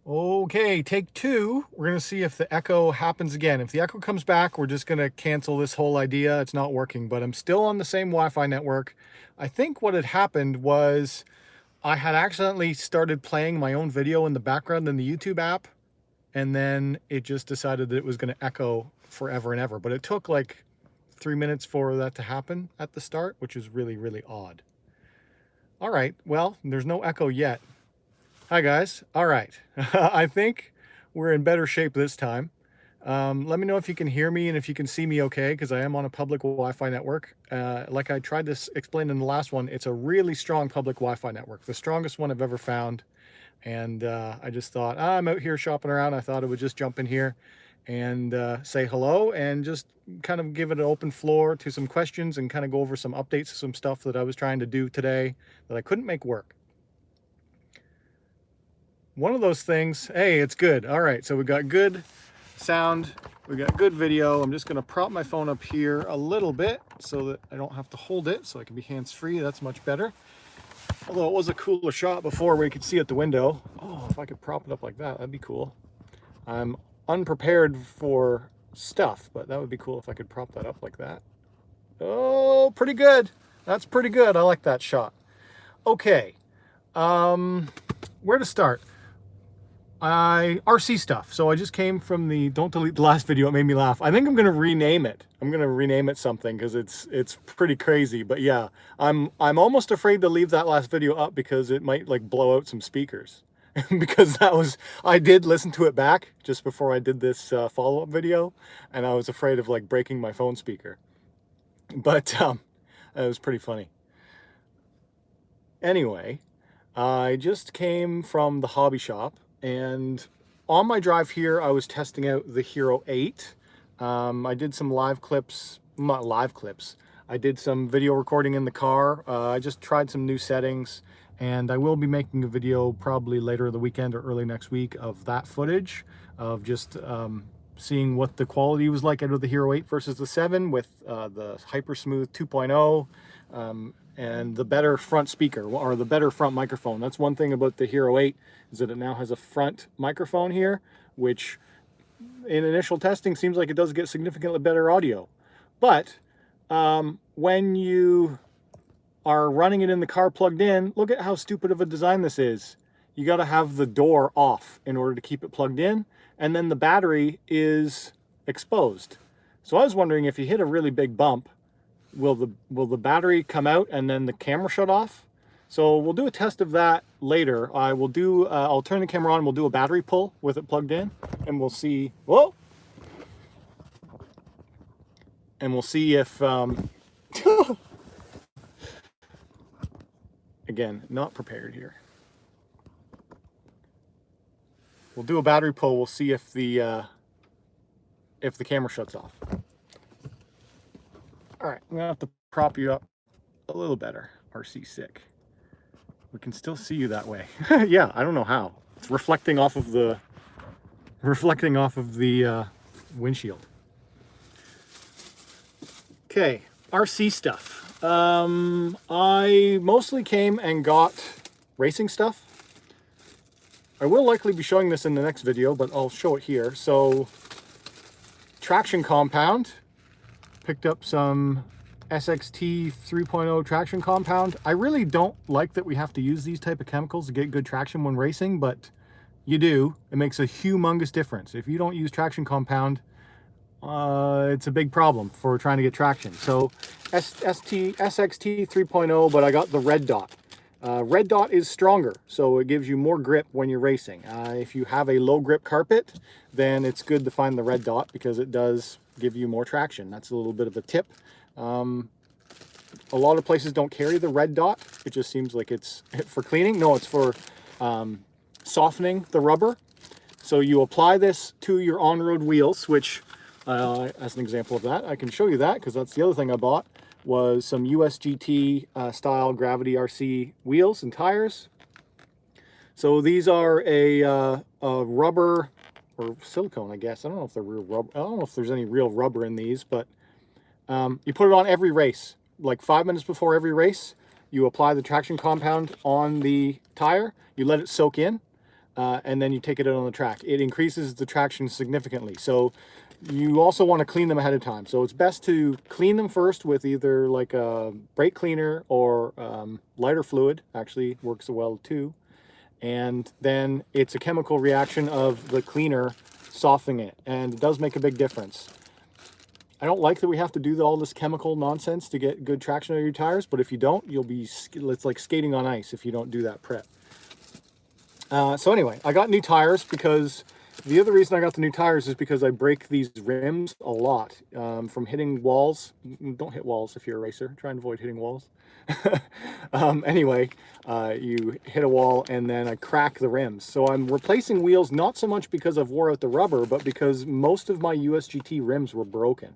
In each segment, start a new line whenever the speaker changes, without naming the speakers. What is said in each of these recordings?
Okay, take two. We're going to see if the echo happens again. If the echo comes back, we're just going to cancel this whole idea. It's not working, but I'm still on the same Wi-Fi network. I think what had happened was I had accidentally started playing my own video in the background in the YouTube app, and then it just decided that it was going to echo forever and ever. But it took like 3 minutes for that to happen at the start, which is really, really odd. All right, well, there's no echo yet. Hi guys. All right. I think we're in better shape this time. Let me know if you can hear me and if you can see me okay, because I am on a public Wi-Fi network. Like I tried to explain in the last one, it's a really strong public Wi-Fi network, the strongest one I've ever found. And I just thought, I'm out here shopping around. I thought I would just jump in here and say hello and just kind of give it an open floor to some questions and kind of go over some updates, some stuff that I was trying to do today that I couldn't make work. One of those things, hey, it's good. All right, so we got good sound, we got good video. I'm just gonna prop my phone up here a little bit so that I don't have to hold it, so I can be hands-free. That's much better. Although it was a cooler shot before where you could see at the window. Oh, if I could prop it up like that, that'd be cool. I'm unprepared for stuff, but that would be cool if I could prop that up like that. Oh, pretty good. That's pretty good. I like that shot. Okay, where to start? RC stuff. So I just came from the, don't delete the last video, it made me laugh. I think I'm gonna rename it. I'm gonna rename it something because it's pretty crazy. But yeah, I'm almost afraid to leave that last video up because it might like blow out some speakers. Because I did listen to it back just before I did this follow-up video, and I was afraid of like breaking my phone speaker. But it was pretty funny. Anyway, I just came from the hobby shop, and on my drive here, I was testing out the Hero 8. I did some live clips, not live clips. I did some video recording in the car. I just tried some new settings, and I will be making a video probably later the weekend or early next week of that footage of just seeing what the quality was like out of the Hero 8 versus the 7 with the Hyper Smooth 2.0. And the better front speaker or the better front microphone. That's one thing about the Hero 8 is that it now has a front microphone here, which in initial testing seems like it does get significantly better audio. But when you are running it in the car plugged in, look at how stupid of a design this is. You got to have the door off in order to keep it plugged in, and then the battery is exposed. So I was wondering if you hit a really big bump, will the battery come out and then the camera shut off? So we'll do a test of that later. I'll turn the camera on, we'll do a battery pull with it plugged in, and we'll see, whoa! And we'll see if, again, not prepared here. We'll do a battery pull, we'll see if the camera shuts off. All right, I'm gonna have to prop you up a little better, RC sick. We can still see you that way. Yeah, I don't know how. It's reflecting off of the windshield. Okay, RC stuff. I mostly came and got racing stuff. I will likely be showing this in the next video, but I'll show it here. So, traction compound. Picked up some SXT 3.0 traction compound. I really don't like that we have to use these type of chemicals to get good traction when racing, but you do. It makes a humongous difference. If you don't use traction compound, it's a big problem for trying to get traction. So SXT 3.0, but I got the red dot. Red dot is stronger, so it gives you more grip when you're racing. If you have a low grip carpet, then it's good to find the red dot because it does give you more traction. That's a little bit of a tip. A lot of places don't carry the red dot. It just seems like it's for cleaning. No, it's for softening the rubber. So you apply this to your on-road wheels, which as an example of that, I can show you that because that's the other thing I bought was some USGT style Gravity RC wheels and tires. So these are a rubber or silicone, I guess. I don't know if they're real rubber. I don't know if there's any real rubber in these, but you put it on every race. Like 5 minutes before every race, you apply the traction compound on the tire. You let it soak in. and then you take it out on the track. It increases the traction significantly. So you also want to clean them ahead of time. So it's best to clean them first with either like a brake cleaner or lighter fluid. Actually works well too. And then it's a chemical reaction of the cleaner softening it, and it does make a big difference. I don't like that we have to do all this chemical nonsense to get good traction out of your tires, but if you don't, it's like skating on ice if you don't do that prep. So anyway, I got new tires because the other reason I got the new tires is because I break these rims a lot from hitting walls. Don't hit walls if you're a racer. Try and avoid hitting walls. Anyway, you hit a wall and then I crack the rims. So I'm replacing wheels not so much because I've wore out the rubber, but because most of my USGT rims were broken.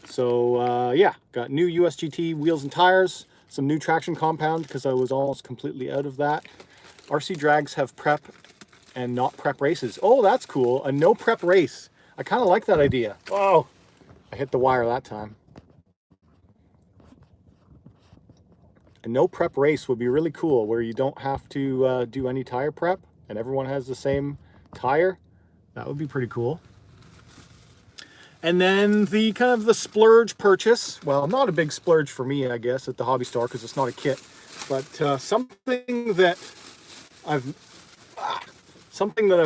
So yeah, got new USGT wheels and tires, some new traction compound because I was almost completely out of that. RC drags have prep and not prep races. Oh, that's cool. A no prep race. I kind of like that idea. Oh, I hit the wire that time. A no prep race would be really cool where you don't have to do any tire prep and everyone has the same tire. That would be pretty cool. And then the kind of the splurge purchase. Well, not a big splurge for me, I guess, at the hobby store because it's not a kit, but something that I've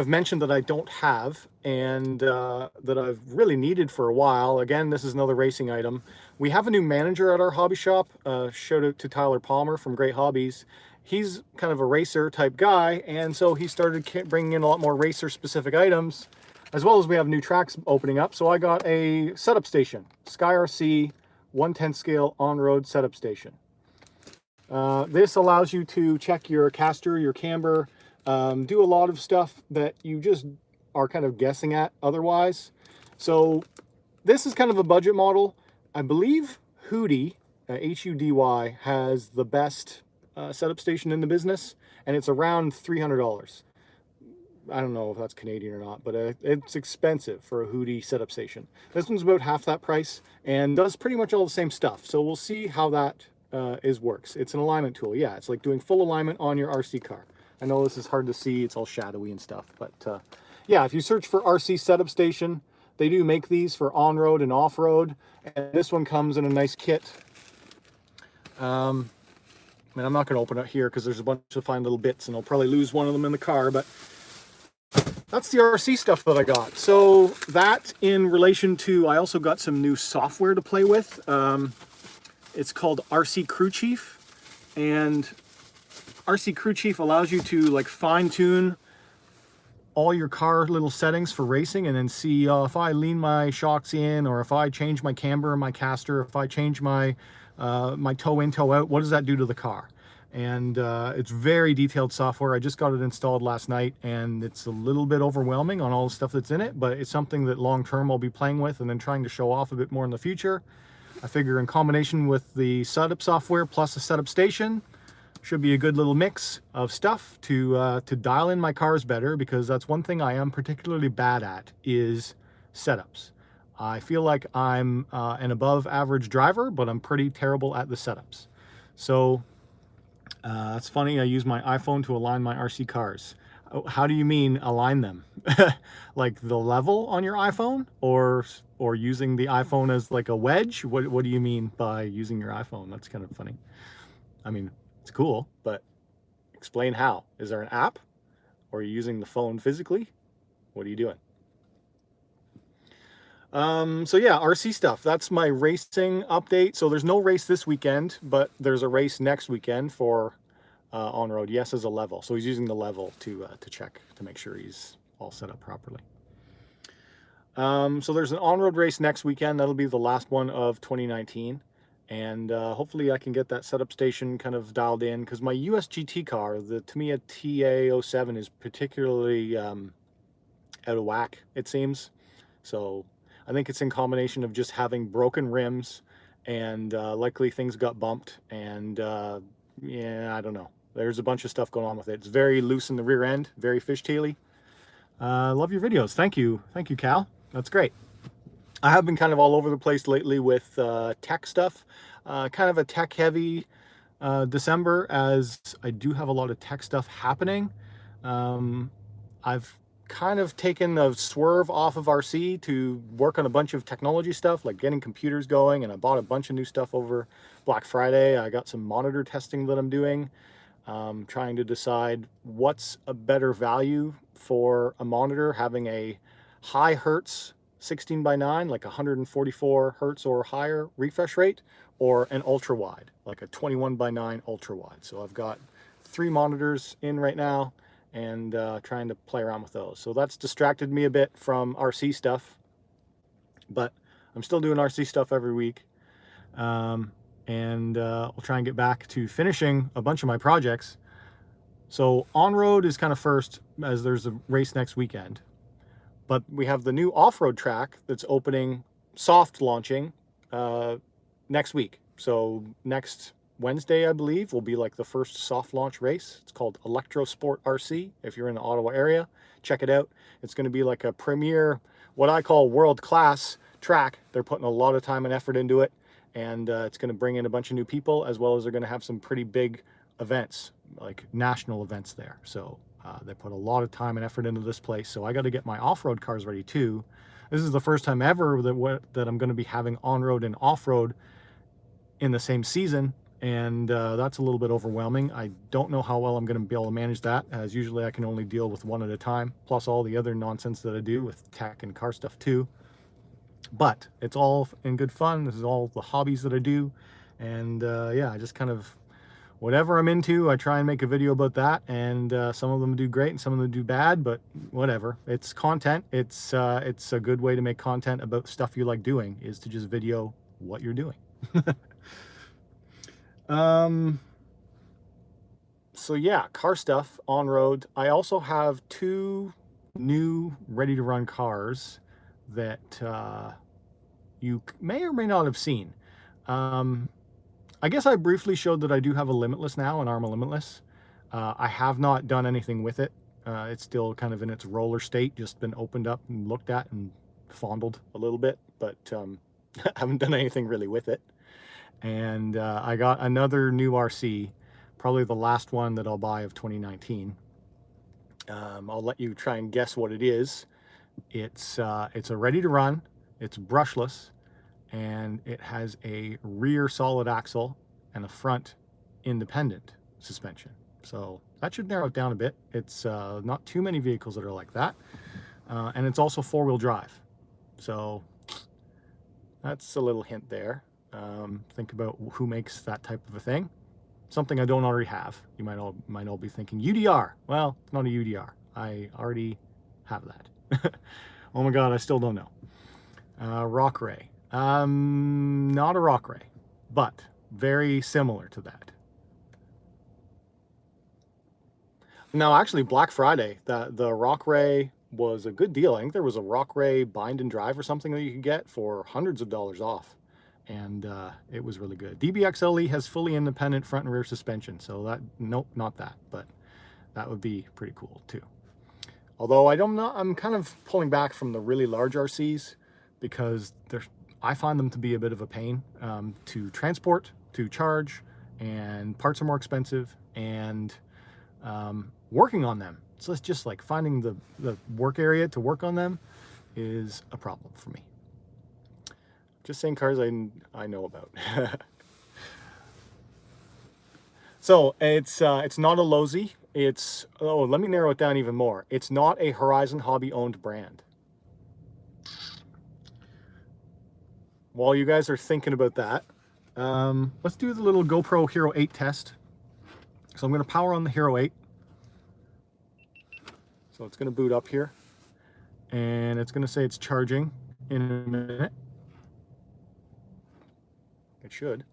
mentioned that I don't have and that I've really needed for a while. Again, this is another racing item. We have a new manager at our hobby shop. Shout out to Tyler Palmer from Great Hobbies. He's kind of a racer type guy, and so he started bringing in a lot more racer specific items, as well as we have new tracks opening up. So I got a setup station, Sky RC 1/10 scale on-road setup station. This allows you to check your caster, your camber, do a lot of stuff that you just are kind of guessing at otherwise. So this is kind of a budget model. I believe Hudy, Hudy, has the best setup station in the business, and it's around $300. I don't know if that's Canadian or not, but it's expensive for a Hudy setup station. This one's about half that price and does pretty much all the same stuff. So we'll see how that works. It's an alignment tool. Yeah, it's like doing full alignment on your RC car. I know this is hard to see, it's all shadowy and stuff, but yeah, if you search for RC setup station, they do make these for on-road and off-road, and this one comes in a nice kit. I mean, I'm not going to open it here because there's a bunch of fine little bits and I'll probably lose one of them in the car, but that's the RC stuff that I got. So that in relation to, I also got some new software to play with. It's called RC Crew Chief, and RC Crew Chief allows you to like fine tune all your car little settings for racing and then see if I lean my shocks in, or if I change my camber or my caster, if I change my my toe in, toe out, what does that do to the car? And it's very detailed software. I just got it installed last night and it's a little bit overwhelming on all the stuff that's in it, but it's something that long term I'll be playing with and then trying to show off a bit more in the future. I figure in combination with the setup software plus a setup station, should be a good little mix of stuff to dial in my cars better, because that's one thing I am particularly bad at is setups. I feel like I'm an above average driver, but I'm pretty terrible at the setups. So that's funny, I use my iPhone to align my RC cars. How do you mean align them? Like the level on your iPhone, or using the iPhone as like a wedge? What do you mean by using your iPhone? That's kind of funny. I mean, it's cool, but explain how. Is there an app? Or are you using the phone physically? What are you doing? So yeah, RC stuff. That's my racing update. So there's no race this weekend, but there's a race next weekend for on-road. Yes, as a level. So he's using the level to check, to make sure he's all set up properly. So there's an on-road race next weekend. That'll be the last one of 2019. And hopefully I can get that setup station kind of dialed in, because my USGT car, the Tamiya TA07, is particularly out of whack, it seems. So I think it's in combination of just having broken rims and likely things got bumped, and yeah, I don't know. There's a bunch of stuff going on with it. It's very loose in the rear end, very fishtaily. Love your videos. Thank you, Cal. That's great. I have been kind of all over the place lately with tech stuff, kind of a tech heavy December, as I do have a lot of tech stuff happening. I've kind of taken a swerve off of RC to work on a bunch of technology stuff, like getting computers going, and I bought a bunch of new stuff over Black Friday. I got some monitor testing that I'm doing, trying to decide what's a better value for a monitor, having a high hertz 16:9, like 144 hertz or higher refresh rate, or an ultra wide, like a 21:9 ultra wide. So I've got 3 monitors in right now, and trying to play around with those. So that's distracted me a bit from RC stuff, but I'm still doing RC stuff every week. And we'll try and get back to finishing a bunch of my projects. So on-road is kind of first, as there's a race next weekend. But we have the new off-road track that's opening, soft launching, next week. So next Wednesday, I believe, will be like the first soft launch race. It's called Electro Sport RC. If you're in the Ottawa area, check it out. It's going to be like a premier, what I call world-class track. They're putting a lot of time and effort into it, and it's going to bring in a bunch of new people, as well as they're going to have some pretty big events, like national events there. So they put a lot of time and effort into this place. So I got to get my off-road cars ready too. This is the first time ever that I'm going to be having on-road and off-road in the same season, and that's a little bit overwhelming. I don't know how well I'm going to be able to manage that, as usually I can only deal with one at a time, plus all the other nonsense that I do with tech and car stuff too. But it's all in good fun. This is all the hobbies that I do, and yeah, I just kind of, whatever I'm into, I try and make a video about that, and some of them do great and some of them do bad, but whatever. It's content. It's a good way to make content about stuff you like doing, is to just video what you're doing. So yeah, car stuff on road. I also have 2 new ready to run cars that you may or may not have seen. I guess I briefly showed that I do have a Limitless now, an ARMA Limitless. I have not done anything with it. It's still kind of in its roller state, just been opened up and looked at and fondled a little bit, but I haven't done anything really with it. And I got another new RC, probably the last one that I'll buy of 2019. I'll let you try and guess what it is. It's a ready to run, it's brushless, and it has a rear solid axle and a front independent suspension. So that should narrow it down a bit. It's not too many vehicles that are like that. And it's also 4-wheel drive. So that's a little hint there. Think about who makes that type of a thing. Something I don't already have. You might all be thinking UDR. Well, it's not a UDR. I already have that. Oh my God, I still don't know. Rock Ray. Not a Rock Ray, but very similar to that. Now, actually, Black Friday, the Rock Ray was a good deal. I think there was a Rock Ray bind and drive or something that you could get for hundreds of dollars off, and it was really good. DBX-LE has fully independent front and rear suspension, so that, nope, not that, but that would be pretty cool too. Although I'm kind of pulling back from the really large RCs, because I find them to be a bit of a pain to transport, to charge, and parts are more expensive, and working on them. So it's just like finding the work area to work on them is a problem for me. Just saying cars I know about. So it's not a Losi. It's, oh, let me narrow it down even more. It's not a Horizon Hobby owned brand. While you guys are thinking about that, let's do the little GoPro Hero 8 test. So I'm going to power on the Hero 8. So it's going to boot up here, and it's going to say it's charging in a minute. It should.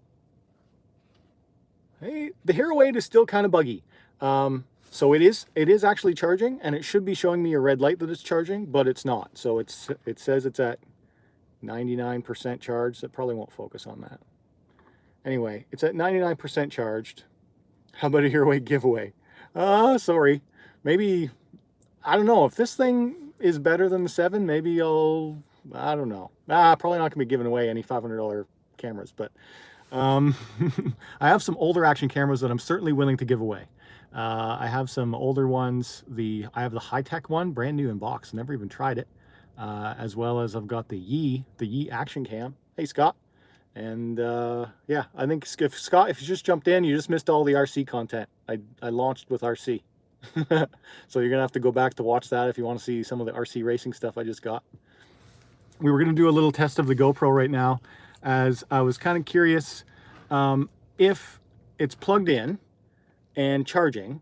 Hey, the Hero 8 is still kind of buggy. So it is actually charging, and it should be showing me a red light that it's charging, but it's not. So it says it's at 99% charged. That probably won't focus on that. Anyway, it's at 99% charged. How about a Hero 8 giveaway? Sorry. Maybe, I don't know, if this thing is better than the 7, maybe I don't know. Probably not gonna be giving away any $500 cameras, but I have some older action cameras that I'm certainly willing to give away. I have some older ones. I have the high-tech one, brand new in box, never even tried it. As well as I've got the Yi action cam. Hey Scott. And yeah, I think if Scott, if you just jumped in, you just missed all the RC content. I launched with RC. So you're gonna have to go back to watch that if you want to see some of the RC racing stuff I just got. We were gonna do a little test of the GoPro right now, as I was kind of curious if it's plugged in and charging,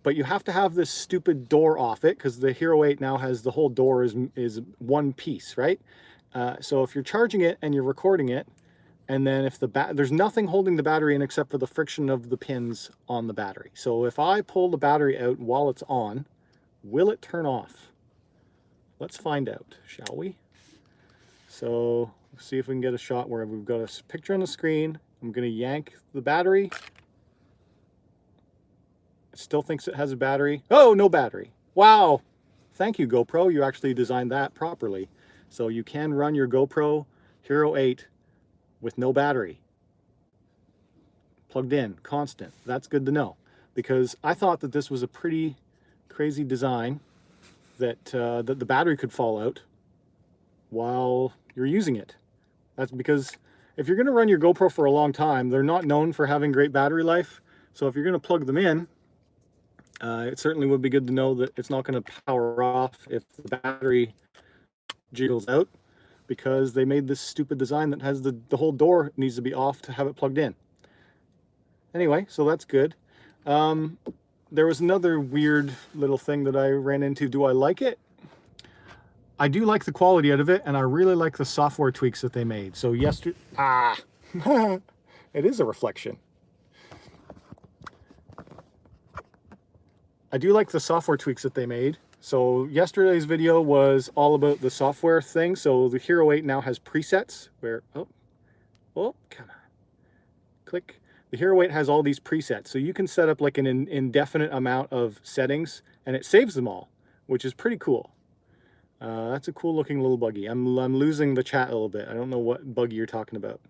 but you have to have this stupid door off it because the Hero 8 now has the whole door is one piece, right? So if you're charging it and you're recording it, and then if there's nothing holding the battery in except for the friction of the pins on the battery. So if I pull the battery out while it's on, will it turn off? Let's find out, shall we? So let's see if we can get a shot where we've got a picture on the screen. I'm gonna yank the battery. It still thinks it has a battery. Oh, no battery. Wow. Thank you, GoPro. You actually designed that properly. So you can run your GoPro Hero 8 with no battery, plugged in, constant. That's good to know, because I thought that this was a pretty crazy design, that that the battery could fall out while you're using it. That's because if you're going to run your GoPro for a long time, they're not known for having great battery life. So if you're going to plug them in, it certainly would be good to know that it's not going to power off if the battery jiggles out, because they made this stupid design that has the whole door needs to be off to have it plugged in. Anyway, so that's good. There was another weird little thing that I ran into. Do I like it? I do like the quality out of it, and I really like the software tweaks that they made. So yesterday, it is a reflection. I do like the software tweaks that they made. So yesterday's video was all about the software thing. So the Hero 8 now has presets where, oh, come on, click. The Hero 8 has all these presets. So you can set up like an indefinite amount of settings, and it saves them all, which is pretty cool. That's a cool looking little buggy. I'm losing the chat a little bit. I don't know what buggy you're talking about.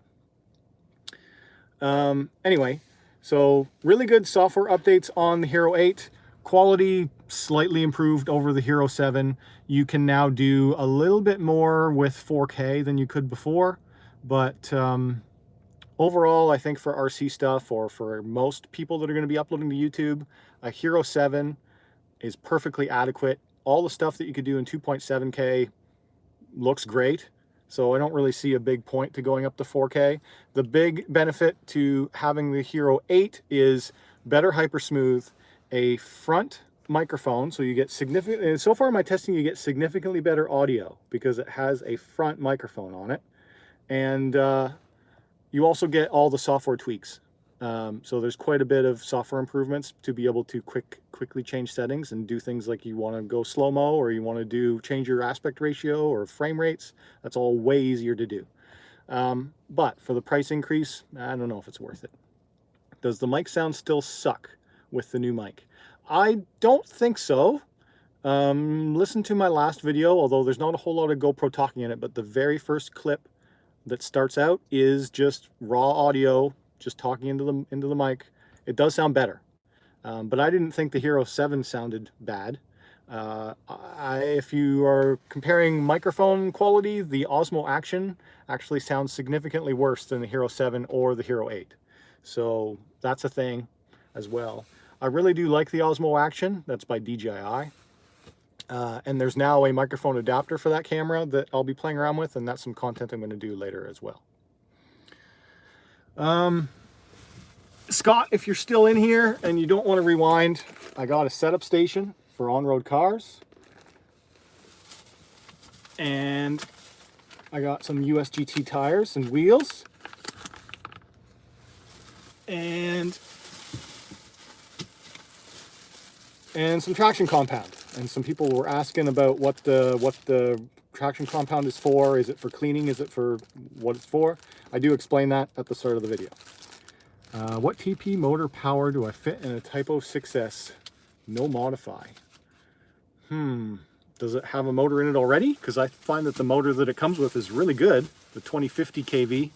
Anyway, so really good software updates on the Hero 8. Quality slightly improved over the Hero 7. You can now do a little bit more with 4K than you could before, but overall, I think for RC stuff, or for most people that are going to be uploading to YouTube, a Hero 7 is perfectly adequate. All the stuff that you could do in 2.7K looks great, so I don't really see a big point to going up to 4K. The big benefit to having the Hero 8 is better hypersmooth, a front microphone, so you get significant, so far in my testing, you get significantly better audio because it has a front microphone on it, and you also get all the software tweaks. So there's quite a bit of software improvements to be able to quickly change settings and do things like you want to go slow-mo, or you want to change your aspect ratio or frame rates. That's all way easier to do. But for the price increase, I don't know if it's worth it. Does the mic sound still suck with the new mic? I don't think so. Listen to my last video, although there's not a whole lot of GoPro talking in it, but the very first clip that starts out is just raw audio, just talking into the mic. It does sound better, but I didn't think the Hero 7 sounded bad. If you are comparing microphone quality, the Osmo Action actually sounds significantly worse than the Hero 7 or the Hero 8. So that's a thing as well. I really do like the Osmo Action. That's by DJI. And there's now a microphone adapter for that camera that I'll be playing around with, and that's some content I'm going to do later as well. Scott, if you're still in here and you don't want to rewind, I got a setup station for on-road cars. And I got some USGT tires and wheels. And some traction compound. And some people were asking about what the traction compound is for. Is it for cleaning? Is it for what it's for? I do explain that at the start of the video. What TP motor power do I fit in a Typo 6S? No modify. Does it have a motor in it already? Because I find that the motor that it comes with is really good, the 2050 kV.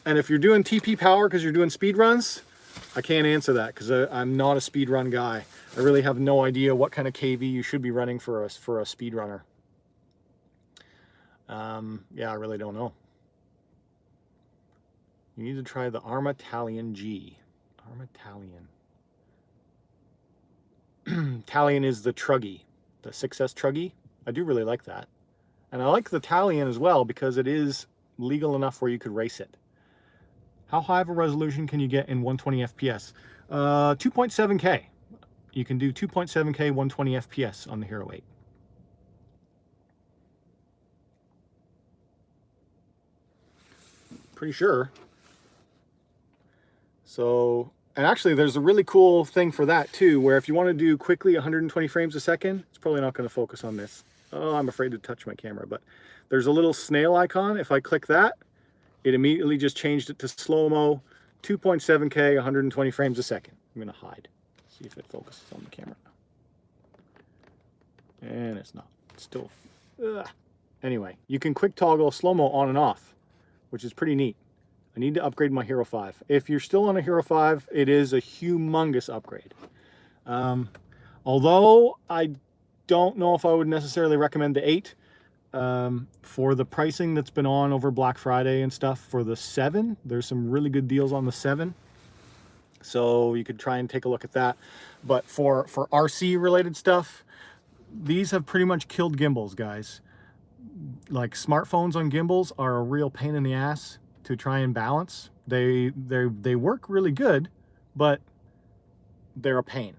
And if you're doing TP power because you're doing speed runs, I can't answer that because I'm not a speed run guy. I really have no idea what kind of KV you should be running for a speed runner. Yeah, I really don't know. You need to try the AMA Talion G. AMA Talion. Talion is the Truggy, the 6S Truggy. I do really like that. And I like the Talion as well because it is legal enough where you could race it. How high of a resolution can you get in 120 FPS? 2.7K. You can do 2.7K 120 FPS on the Hero 8. Pretty sure. So, and actually there's a really cool thing for that too, where if you want to do quickly 120 frames a second, it's probably not going to focus on this. Oh, I'm afraid to touch my camera, but there's a little snail icon. If I click that, it immediately just changed it to slow-mo, 2.7K, 120 frames a second. I'm going to hide, see if it focuses on the camera. And it's not, it's still, Anyway, you can quick toggle slow-mo on and off, which is pretty neat. I need to upgrade my Hero 5. If you're still on a Hero 5, it is a humongous upgrade. Although I don't know if I would necessarily recommend the 8. For the pricing that's been on over Black Friday and stuff for the 7, there's some really good deals on the 7. So you could try and take a look at that. But for RC related stuff, these have pretty much killed gimbals, guys. Like smartphones on gimbals are a real pain in the ass to try and balance. They work really good, but they're a pain.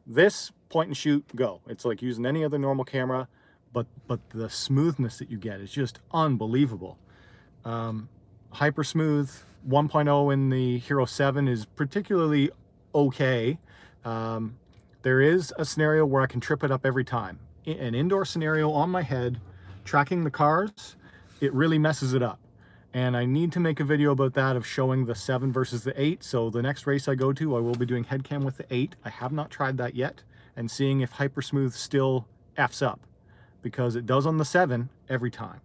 This point and shoot, go. It's like using any other normal camera, but the smoothness that you get is just unbelievable. Hyper smooth 1.0 in the Hero 7 is particularly okay. There is a scenario where I can trip it up every time. An indoor scenario on my head, tracking the cars, it really messes it up. And I need to make a video about that, of showing the 7 versus the 8. So the next race I go to, I will be doing head cam with the 8. I have not tried that yet, and seeing if Hypersmooth still F's up, because it does on the 7 every time.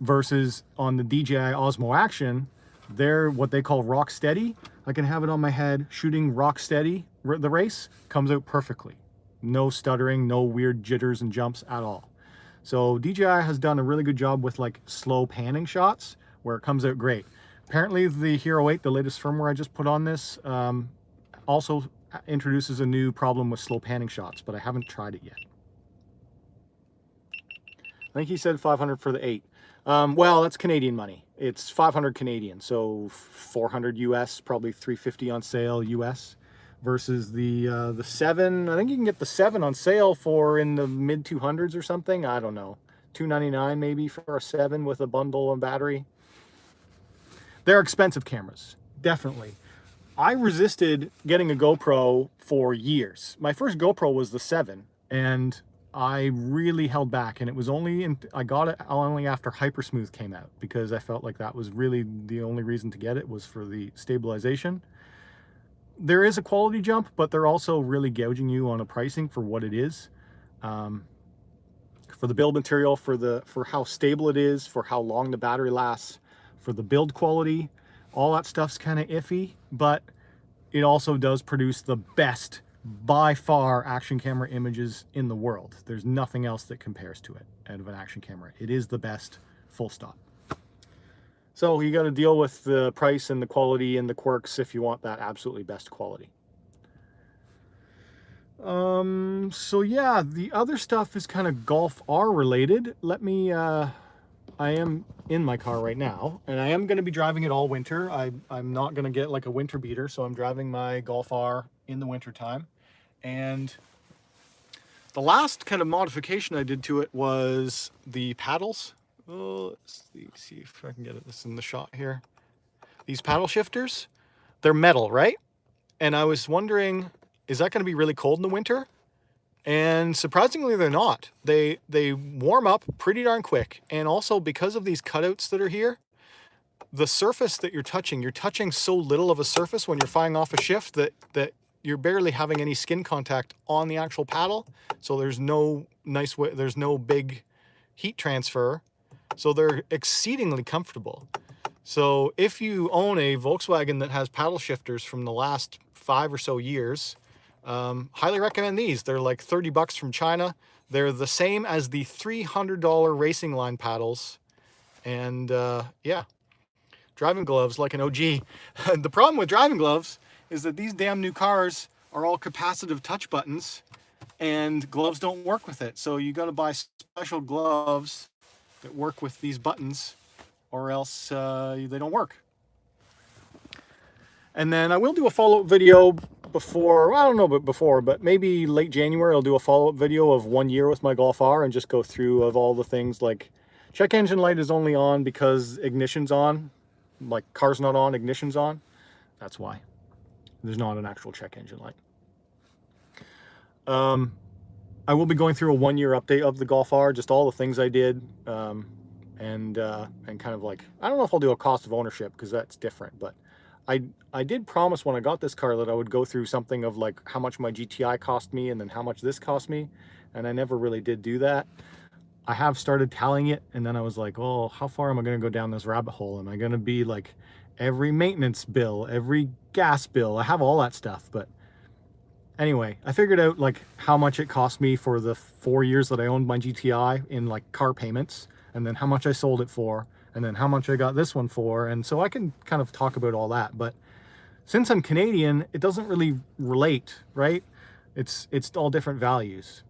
Versus on the DJI Osmo Action, they're what they call rock steady. I can have it on my head shooting rock steady. The race comes out perfectly. No stuttering, no weird jitters and jumps at all. So DJI has done a really good job with like slow panning shots where it comes out great. Apparently the Hero 8, the latest firmware I just put on this, also introduces a new problem with slow panning shots, but I haven't tried it yet. I think he said 500 for the 8. Well, that's Canadian money. It's 500 Canadian, so 400 US, probably 350 on sale US. Versus the 7, I think you can get the 7 on sale for in the mid 200s or something. I don't know, $299 maybe for a 7 with a bundle and battery. They're expensive cameras, definitely. I resisted getting a GoPro for years. My first GoPro was the 7, and I really held back, and it was only I got it only after Hypersmooth came out, because I felt like that was really the only reason to get it, was for the stabilization. There is a quality jump, but they're also really gouging you on a pricing for what it is. For the build material, for how stable it is, for how long the battery lasts, for the build quality, all that stuff's kind of iffy, but it also does produce the best, by far, action camera images in the world. There's nothing else that compares to it out of an action camera. It is the best, full stop. So you got to deal with the price and the quality and the quirks if you want that absolutely best quality. So yeah, the other stuff is kind of Golf R related. Let me, I am in my car right now, and I am going to be driving it all winter. I'm not going to get like a winter beater, so I'm driving my Golf R in the winter time. And the last kind of modification I did to it was the paddles. Oh, let's see if I can get this in the shot here. These paddle shifters, they're metal, right? And I was wondering, is that going to be really cold in the winter? And surprisingly, they're not. They warm up pretty darn quick. And also, because of these cutouts that are here, the surface that you're touching so little of a surface when you're firing off a shift that you're barely having any skin contact on the actual paddle. So there's no there's no big heat transfer. So they're exceedingly comfortable. So if you own a Volkswagen that has paddle shifters from the last 5 or so years, highly recommend these. They're like 30 bucks from China. They're the same as the $300 racing line paddles. And yeah, driving gloves like an OG. The problem with driving gloves is that these damn new cars are all capacitive touch buttons and gloves don't work with it. So you got to buy special gloves that work with these buttons, or else they don't work. And then I will do a follow-up video before, well, I don't know about before, but maybe late January I'll do a follow-up video of 1 year with my Golf R and just go through of all the things like check engine light is only on because ignition's on, like car's not on, ignition's on. That's why. There's not an actual check engine light. I will be going through a 1 year update of the Golf R, just all the things I did, and kind of like, I don't know if I'll do a cost of ownership because that's different, but I did promise when I got this car that I would go through something of like how much my GTI cost me and then how much this cost me, and I never really did do that. I have started tallying it, and then I was like, oh, how far am I going to go down this rabbit hole? Am I going to be like every maintenance bill, every gas bill? I have all that stuff, but anyway, I figured out like how much it cost me for the 4 years that I owned my GTI in like car payments, and then how much I sold it for, and then how much I got this one for, and so I can kind of talk about all that. But since I'm Canadian, it doesn't really relate, right? It's all different values.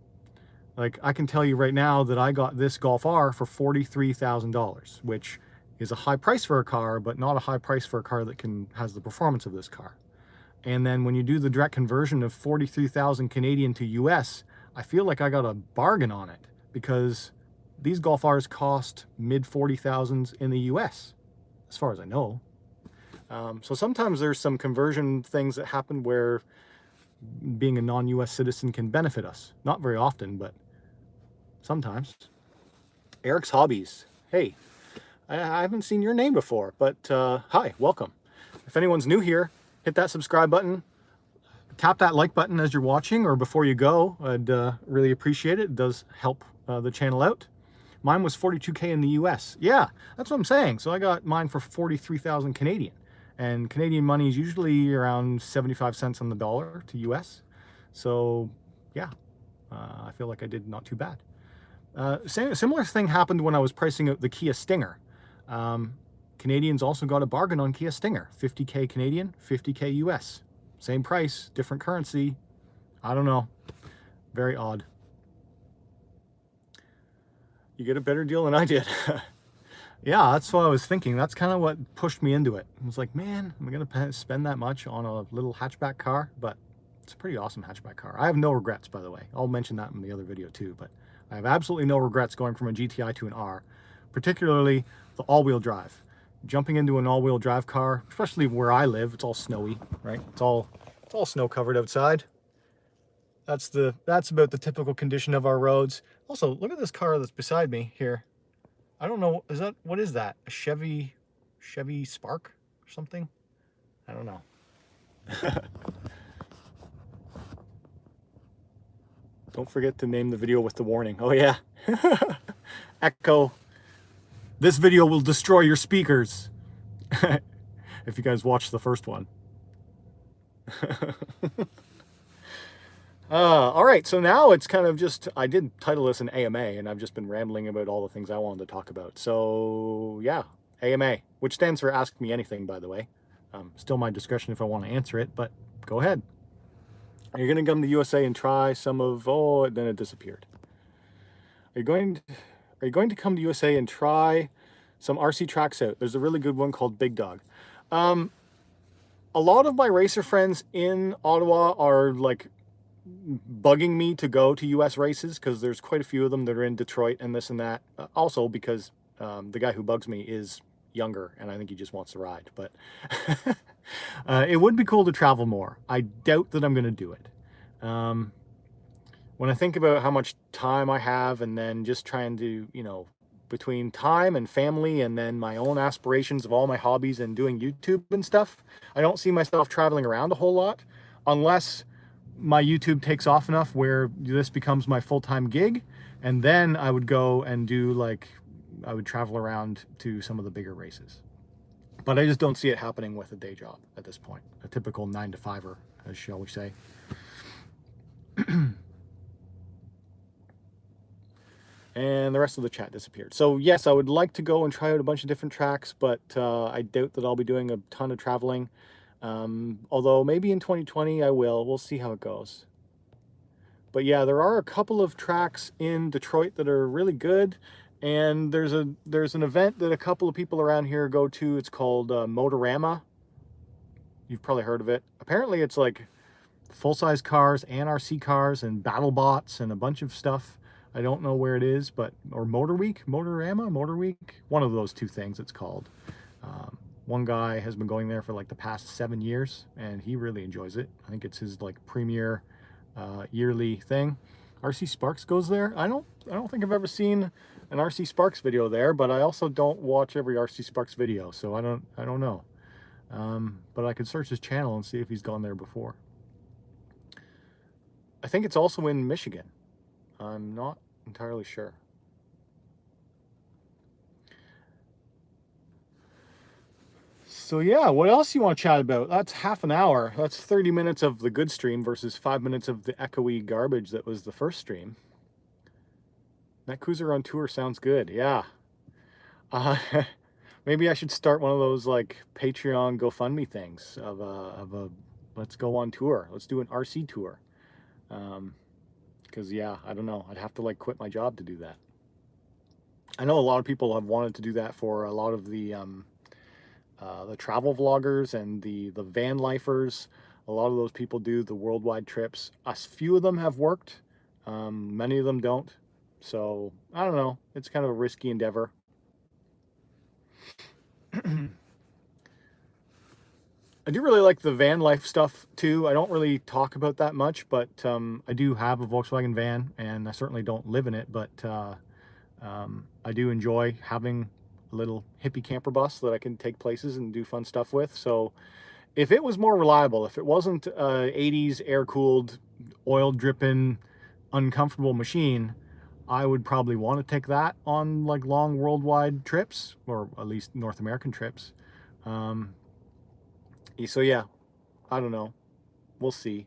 Like I can tell you right now that I got this Golf R for $43,000, which is a high price for a car, but not a high price for a car that has the performance of this car. And then when you do the direct conversion of 43,000 Canadian to US, I feel like I got a bargain on it because these Golf Rs cost mid 40,000s in the US, as far as I know. So sometimes there's some conversion things that happen where being a non-US citizen can benefit us. Not very often, but sometimes. Eric's Hobbies. Hey, I haven't seen your name before, but hi, welcome. If anyone's new here, hit that subscribe button, tap that like button as you're watching or before you go. I'd really appreciate it. It does help the channel out. Mine was 42K in the US. Yeah, that's what I'm saying. So I got mine for 43,000 Canadian. And Canadian money is usually around 75 cents on the dollar to US. So yeah, I feel like I did not too bad. Similar thing happened when I was pricing out the Kia Stinger. Canadians also got a bargain on Kia Stinger. 50K Canadian, 50K US. Same price, different currency. I don't know. Very odd. You get a better deal than I did. Yeah, that's what I was thinking. That's kind of what pushed me into it. I was like, man, am I going to spend that much on a little hatchback car? But it's a pretty awesome hatchback car. I have no regrets, by the way. I'll mention that in the other video too. But I have absolutely no regrets going from a GTI to an R, particularly the all-wheel drive. Jumping into an all-wheel drive car, especially where I live, it's all snowy, right? It's all snow covered outside. That's about the typical condition of our roads. Also, look at this car that's beside me here. I don't know, what is that? A Chevy Spark or something? I don't know. Don't forget to name the video with the warning. Oh yeah. Echo. This video will destroy your speakers. If you guys watched the first one. All right, so now it's kind of just, I did title this an AMA, and I've just been rambling about all the things I wanted to talk about. So yeah, AMA, which stands for Ask Me Anything, by the way. Still my discretion if I want to answer it, but go ahead. Are you going to come to USA and try some of, oh, then it disappeared. Are you going to come to USA and try some RC tracks out? There's a really good one called Big Dog. A lot of my racer friends in Ottawa are like bugging me to go to US races because there's quite a few of them that are in Detroit and this and that. Also because the guy who bugs me is younger and I think he just wants to ride. But it would be cool to travel more. I doubt that I'm going to do it. When I think about how much time I have and then just trying to, you know, between time and family and then my own aspirations of all my hobbies and doing YouTube and stuff, I don't see myself traveling around a whole lot unless my YouTube takes off enough where this becomes my full-time gig, and then I would go and do like, I would travel around to some of the bigger races. But I just don't see it happening with a day job at this point. A typical 9-to-5er, as shall we say. And the rest of the chat disappeared. So yes, I would like to go and try out a bunch of different tracks, but I doubt that I'll be doing a ton of traveling. Although maybe in 2020 I will. We'll see how it goes. But yeah, there are a couple of tracks in Detroit that are really good. And there's an event that a couple of people around here go to. It's called Motorama. You've probably heard of it. Apparently it's like full-size cars and RC cars and battle bots and a bunch of stuff. I don't know where it is, but, or Motor Week, Motorama, Motor Week, one of those two things it's called. One guy has been going there for like the past 7 years, and he really enjoys it. I think it's his like premier yearly thing. RC Sparks goes there. I don't think I've ever seen an RC Sparks video there, but I also don't watch every RC Sparks video, so I don't know. But I could search his channel and see if he's gone there before. I think it's also in Michigan. I'm not entirely sure. So yeah, what else you want to chat about? That's half an hour. That's 30 minutes of the good stream versus 5 minutes of the echoey garbage that was the first stream. Netcruzer on tour sounds good. Yeah. Maybe I should start one of those like Patreon GoFundMe things of a let's go on tour. Let's do an RC tour. Because yeah, I don't know. I'd have to like quit my job to do that. I know a lot of people have wanted to do that for a lot of the travel vloggers and the van lifers. A lot of those people do the worldwide trips. A few of them have worked. Many of them don't. So I don't know. It's kind of a risky endeavor. I do really like the van life stuff too. I don't really talk about that much, but I do have a Volkswagen van, and I certainly don't live in it, but I do enjoy having a little hippie camper bus that I can take places and do fun stuff with. So if it was more reliable, if it wasn't 80s air-cooled, oil-dripping, uncomfortable machine, I would probably want to take that on like long worldwide trips, or at least North American trips. So yeah, I don't know. We'll see.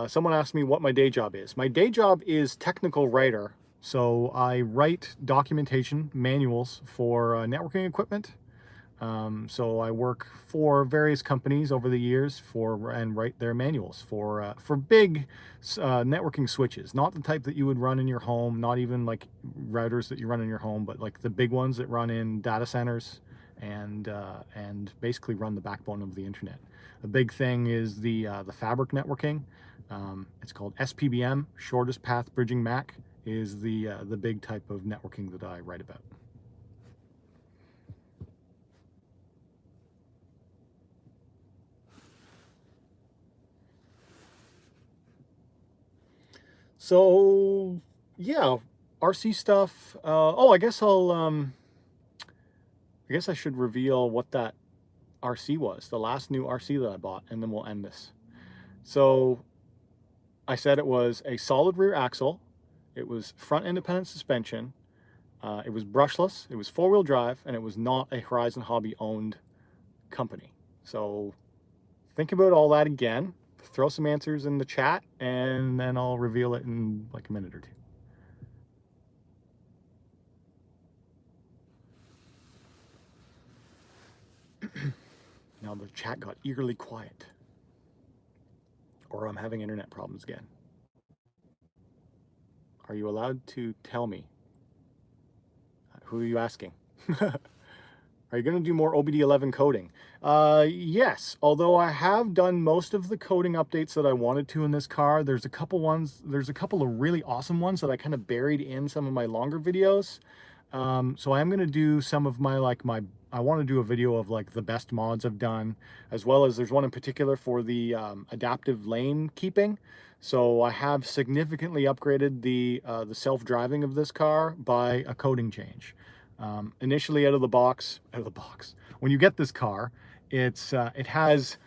Someone asked me what my day job is. My day job is technical writer. So I write documentation manuals for networking equipment. So I work for various companies over the years and write their manuals for big networking switches, not the type that you would run in your home, not even like routers that you run in your home, but like the big ones that run in data centers and basically run the backbone of the internet. The big thing is the fabric networking. It's called SPBM, shortest path bridging MAC, is the big type of networking that I write about. So yeah, RC stuff. Oh, I guess I should reveal what that RC was, the last new RC that I bought, and then we'll end this. So I said it was a solid rear axle. It was front independent suspension. It was brushless. It was 4-wheel drive, and it was not a Horizon Hobby owned company. So think about all that again. Throw some answers in the chat, and then I'll reveal it in like a minute or two. Now the chat got eerily quiet. Or I'm having internet problems again. Are you allowed to tell me? Who are you asking? Are you going to do more OBD11 coding? Yes, although I have done most of the coding updates that I wanted to in this car. There's a couple of really awesome ones that I kind of buried in some of my longer videos. So I am going to do some of I want to do a video of like the best mods I've done, as well as there's one in particular for the adaptive lane keeping. So I have significantly upgraded the self-driving of this car by a coding change. Initially out of the box, when you get this car, it has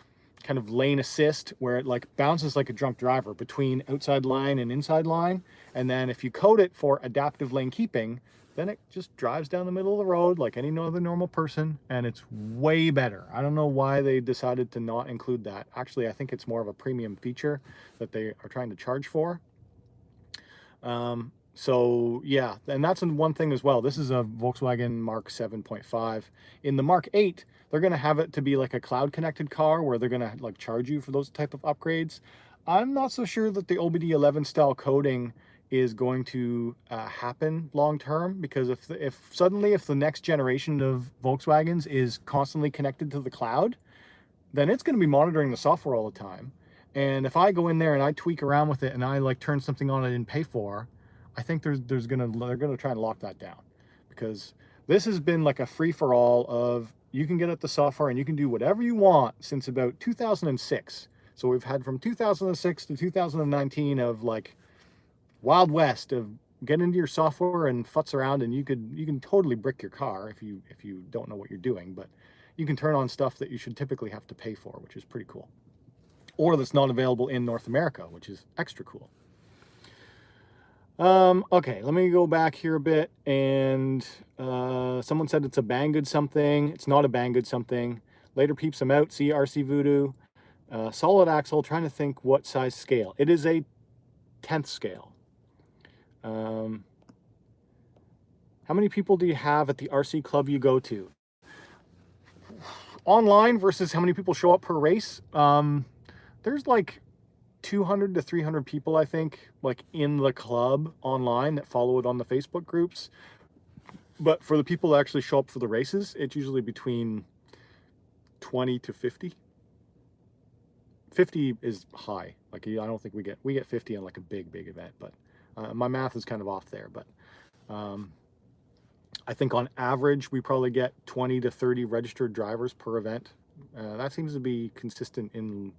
kind of lane assist where it like bounces like a drunk driver between outside line and inside line. And then if you code it for adaptive lane keeping, then it just drives down the middle of the road like any other normal person, and it's way better. I don't know why they decided to not include that. Actually, I think it's more of a premium feature that they are trying to charge for. So yeah, and that's one thing as well. This is a Volkswagen Mark 7.5. In the Mark 8, they're going to have it to be like a cloud connected car where they're going to like charge you for those type of upgrades. I'm not so sure that the OBD11 style coding is going to happen long term, because if suddenly the next generation of Volkswagens is constantly connected to the cloud, then it's going to be monitoring the software all the time. And if I go in there and I tweak around with it and I like turn something on I didn't pay for, I think they're gonna try and lock that down, because this has been like a free-for-all of you can get at the software and you can do whatever you want since about 2006. So we've had from 2006 to 2019 of like Wild West of get into your software and futz around, and you can totally brick your car if you don't know what you're doing, but you can turn on stuff that you should typically have to pay for, which is pretty cool. Or that's not available in North America, which is extra cool. Okay, let me go back here a bit, and someone said it's a Banggood something. It's not a Banggood something. Later peeps them out. See RC Voodoo. Solid axle, trying to think what size scale. It is a 10th scale. How many people do you have at the RC club you go to? Online versus how many people show up per race? There's like 200 to 300 people, I think, like in the club online that follow it on the Facebook groups. But for the people that actually show up for the races, it's usually between 20 to 50. 50 is high. Like, I don't think we get 50 on like a big event, but my math is kind of off there. But I think on average, we probably get 20 to 30 registered drivers per event. That seems to be consistent in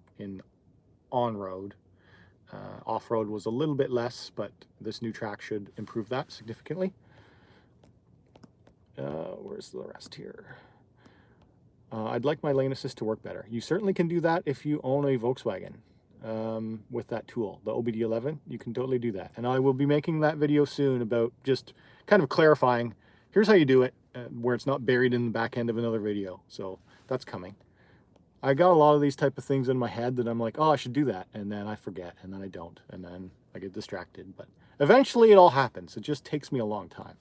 on-road. Off-road was a little bit less, but this new track should improve that significantly. Where's the rest here? I'd like my lane assist to work better. You certainly can do that if you own a Volkswagen with that tool, the OBD11. You can totally do that. And I will be making that video soon about just kind of clarifying, here's how you do it, where it's not buried in the back end of another video. So that's coming. I got a lot of these type of things in my head that I'm like, oh, I should do that. And then I forget, and then I don't. And then I get distracted. But eventually it all happens. It just takes me a long time.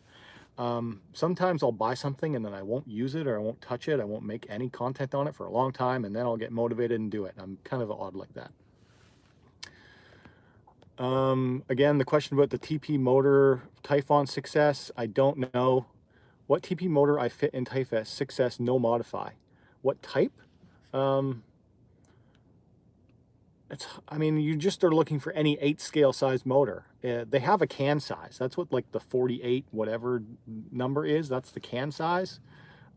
Sometimes I'll buy something and then I won't use it, or I won't touch it. I won't make any content on it for a long time, and then I'll get motivated and do it. I'm kind of odd like that. Again, the question about the TP motor Typhon 6S, I don't know. What TP motor I fit in Typhon 6S, no modify. What type? I mean, you just are looking for any 8 scale size motor. They have a can size. That's what like the 48 whatever number is. That's the can size.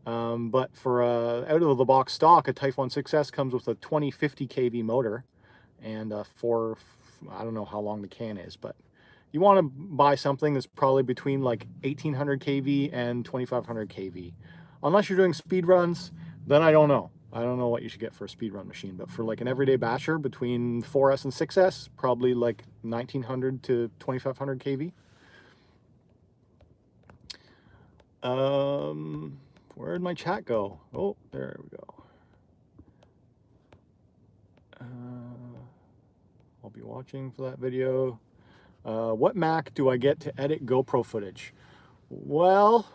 But for out of the box stock, a Typhon 6S comes with a 2050 kV motor, and for I don't know how long the can is, but you want to buy something that's probably between like 1800 kV and 2500 kV. Unless you're doing speed runs, then I don't know. I don't know what you should get for a speed run machine, but for like an everyday basher between 4S and 6S, probably like 1900 to 2500 kV. Where did my chat go? Oh, there we go. I'll be watching for that video. What Mac do I get to edit GoPro footage? Well,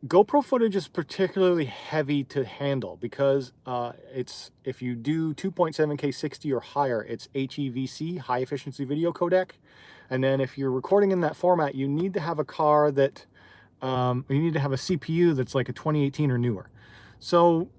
GoPro footage is particularly heavy to handle because if you do 2.7K 60 or higher, it's HEVC, high efficiency video codec. And then if you're recording in that format, you need to have a car that, you need to have a CPU that's like a 2018 or newer. So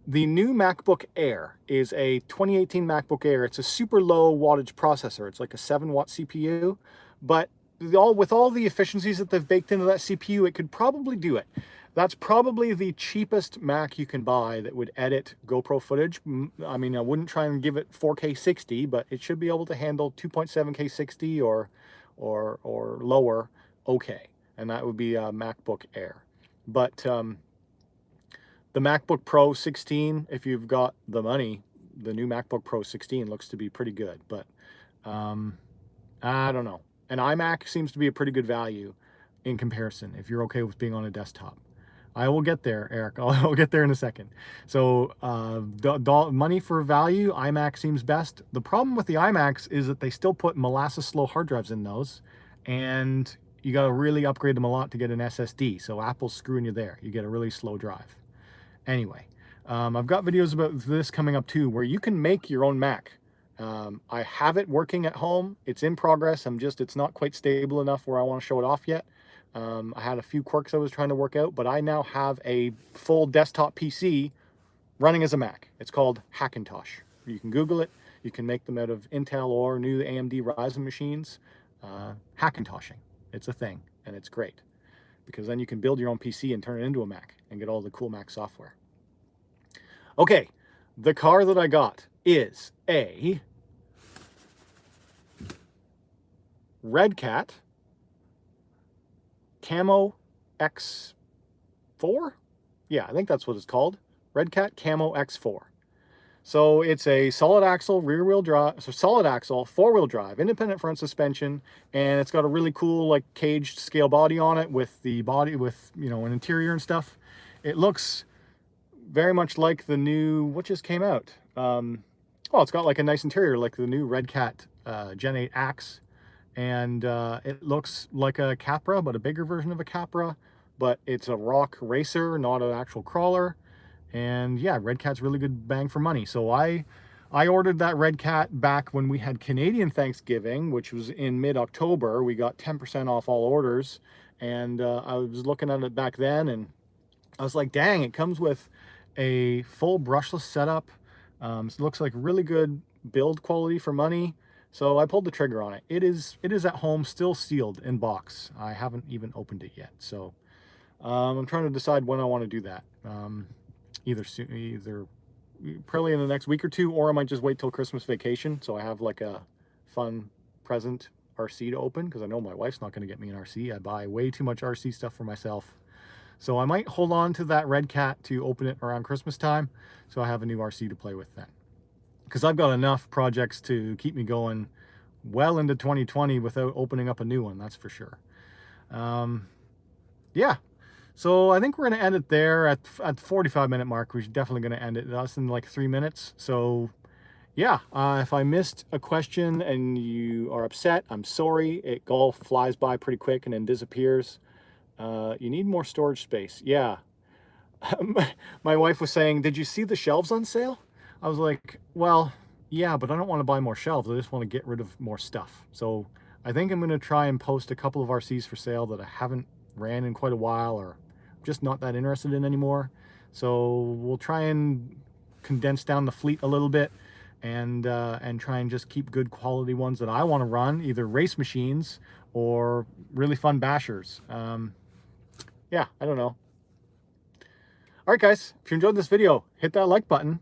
the new MacBook Air is a 2018 MacBook Air. It's a super low wattage processor. It's like a 7-watt CPU, but with all the efficiencies that they've baked into that CPU, it could probably do it. That's probably the cheapest Mac you can buy that would edit GoPro footage. I mean, I wouldn't try and give it 4K 60, but it should be able to handle 2.7K 60 or lower okay. And that would be a MacBook Air. But The MacBook Pro 16, if you've got the money, the new MacBook Pro 16 looks to be pretty good, but I don't know. An iMac seems to be a pretty good value in comparison if you're okay with being on a desktop. I will get there, Eric. I'll get there in a second. So money for value, iMac seems best. The problem with the iMacs is that they still put molasses slow hard drives in those, and you got to really upgrade them a lot to get an SSD. So Apple's screwing you there. You get a really slow drive. Anyway, I've got videos about this coming up too, where you can make your own Mac. I have it working at home. It's in progress. It's not quite stable enough where I want to show it off yet. I had a few quirks I was trying to work out, but I now have a full desktop PC running as a Mac. It's called Hackintosh. You can Google it. You can make them out of Intel or new AMD Ryzen machines. Hackintoshing. It's a thing, and it's great because then you can build your own PC and turn it into a Mac and get all the cool Mac software. Okay, the car that I got is a Red Cat Camo X4? Yeah, I think that's what it's called. Red Cat Camo X4. So it's a solid axle rear-wheel drive, so solid axle, four-wheel drive, independent front suspension, and it's got a really cool like caged scale body on it with the body with, you know, an interior and stuff. It looks very much like the new, what just came out? Well, it's got like a nice interior like the new Red Cat Gen 8 Axe, and it looks like a Capra, but a bigger version of a Capra, but it's a rock racer, not an actual crawler. And yeah, Red Cat's really good bang for money. So I ordered that Red Cat back when we had Canadian Thanksgiving, which was in mid-October. We got 10% off all orders, and I was looking at it back then, and I was like, dang, it comes with a full brushless setup. It looks like really good build quality for money. So I pulled the trigger on it. It is at home, still sealed in box. I haven't even opened it yet. So I'm trying to decide when I want to do that. Either probably in the next week or two, or I might just wait till Christmas vacation so I have like a fun present RC to open, because I know my wife's not going to get me an RC. I buy way too much RC stuff for myself. So I might hold on to that Red Cat to open it around Christmas time so I have a new RC to play with then. Because I've got enough projects to keep me going well into 2020 without opening up a new one, that's for sure. Yeah. So I think we're going to end it there at the 45-minute mark. We're definitely going to end it. That's in like 3 minutes. So yeah, if I missed a question and you are upset, I'm sorry. It all flies by pretty quick and then disappears. You need more storage space. Yeah. My wife was saying, did you see the shelves on sale? I was like, well, yeah, but I don't want to buy more shelves. I just want to get rid of more stuff. So I think I'm going to try and post a couple of RCs for sale that I haven't ran in quite a while, or just not that interested in anymore. So we'll try and condense down the fleet a little bit and try and just keep good quality ones that I want to run, either race machines or really fun bashers. Yeah, I don't know. All right, guys, if you enjoyed this video, hit that like button.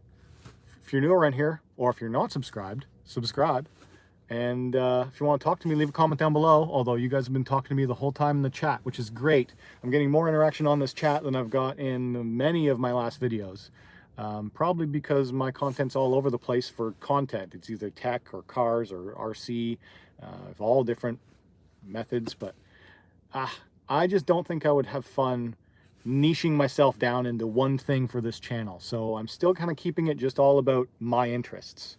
If you're new around here, or if you're not subscribed, subscribe. And if you want to talk to me, leave a comment down below. Although you guys have been talking to me the whole time in the chat, which is great. I'm getting more interaction on this chat than I've got in many of my last videos. Probably because my content's all over the place for content. It's either tech or cars or RC, of all different methods. But I just don't think I would have fun niching myself down into one thing for this channel. So I'm still kind of keeping it just all about my interests.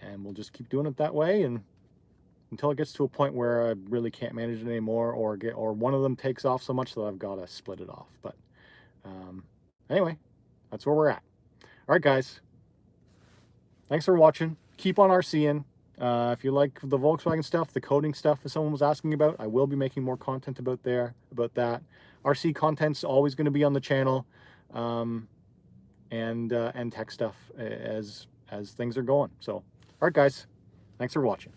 And we'll just keep doing it that way, and until it gets to a point where I really can't manage it anymore, or one of them takes off so much that I've got to split it off. But anyway, that's where we're at. All right, guys. Thanks for watching. Keep on RCing. If you like the Volkswagen stuff, the coding stuff that someone was asking about, I will be making more content about that. RC content's always going to be on the channel, and tech stuff as things are going. So, all right, guys. Thanks for watching.